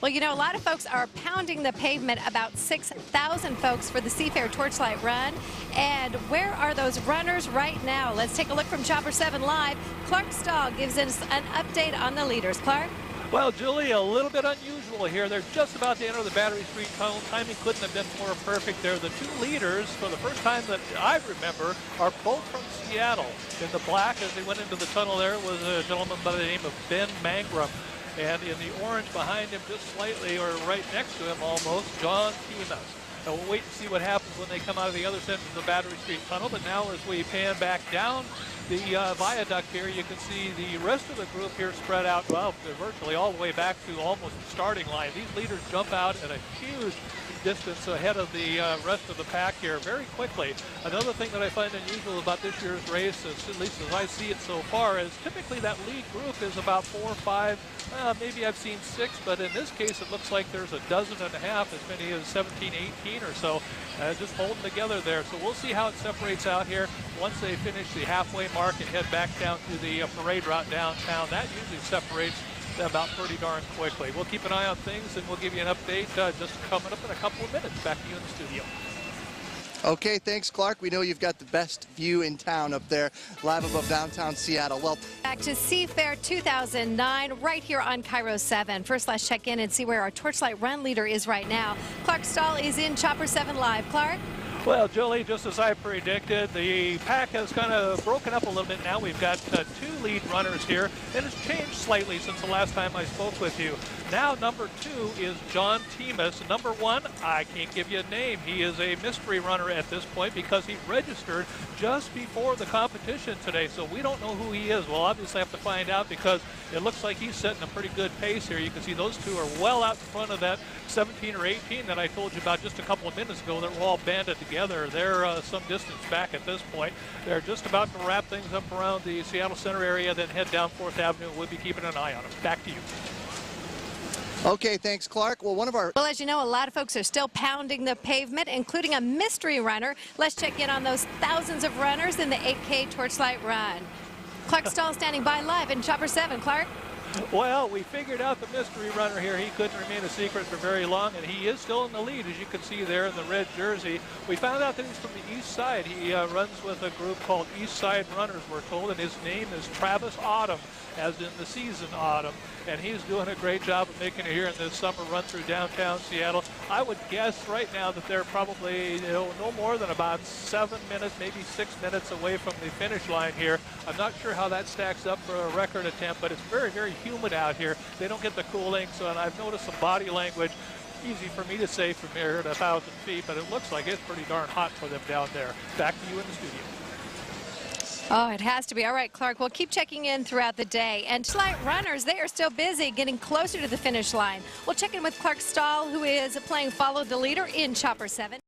Well, you know, a lot of folks are pounding the pavement, about 6,000 folks for the Seafair Torchlight Run. And where are those runners right now? Let's take a look from Chopper 7 Live. Clark Stahl gives us an update on the leaders. Clark? Well, Julie, a little bit unusual here. They're just about to enter the Battery Street Tunnel. Timing couldn't have been more perfect there. The two leaders, for the first time that I remember, are both from Seattle. In the black, as they went into the tunnel there, was a gentleman by the name of Ben Mangrum. And in the orange behind him, just slightly, or right next to him almost, John Timas. Now we'll wait and see what happens when they come out of the other end of the Battery Street Tunnel. But now as we pan back down the viaduct here, you can see the rest of the group here spread out, well, virtually all the way back to almost the starting line. These leaders jump out at a huge distance ahead of the rest of the pack here very quickly. Another thing that I find unusual about this year's race, at least as I see it so far, is typically that lead group is about 4 or 5, maybe I've seen 6, but in this case it looks like there's a dozen and a half, as many as 17, 18 or so, just holding together there. So we'll see how it separates out here once they finish the halfway mark and head back down to the parade route downtown. That usually separates about pretty darn quickly. We'll keep an eye on things and we'll give you an update just coming up in a couple of minutes. Back to you in the studio. Okay, thanks, Clark. We know you've got the best view in town up there, live above downtown Seattle. Well, back to Seafair 2009, right here on KIRO 7. First, let's check in and see where our Torchlight Run leader is right now. Clark Stahl is in Chopper 7 Live. Clark? Well, Julie, just as I predicted, the pack has kind of broken up a little bit now. We've got 2 lead runners here, and it's changed slightly since the last time I spoke with you. Now, number 2 is John Timas. Number 1, I can't give you a name. He is a mystery runner at this point because he registered just before the competition today, so we don't know who he is. We'll obviously have to find out because it looks like he's setting a pretty good pace here. You can see those two are well out in front of that 17 or 18 that I told you about just a couple of minutes ago that were all banded together. They're some distance back at this point. They're just about to wrap things up around the Seattle Center area, then head down 4th Avenue. We'll be keeping an eye on them. Back to you. okay, thanks, Clark. Well, Well, as you know, a lot of folks are still pounding the pavement, including a mystery runner. Let's check in on those thousands of runners in the 8K Torchlight Run. Clark Stahl standing by live in Chopper 7. Clark? Well, we figured out the mystery runner here. He couldn't remain a secret for very long, and he is still in the lead, as you can see there in the red jersey. We found out that he's from the east side. He runs with a group called East Side Runners, we're told, and his name is Travis Autumn, as in the season Autumn. And he's doing a great job of making it here in this summer run through downtown Seattle. I would guess right now that they're probably no more than about 7 minutes, maybe 6 minutes away from the finish line here. I'm not sure how that stacks up for a record attempt, but it's very, very humid out here. They don't get the cooling, so and I've noticed some body language. Easy for me to say from here at 1,000 feet, but it looks like it's pretty darn hot for them down there. Back to you in the studio. Oh, it has to be. All right, Clark, we'll keep checking in throughout the day. And Torchlight runners, they are still busy getting closer to the finish line. We'll check in with Clark Stahl, who is playing Follow the Leader in Chopper 7.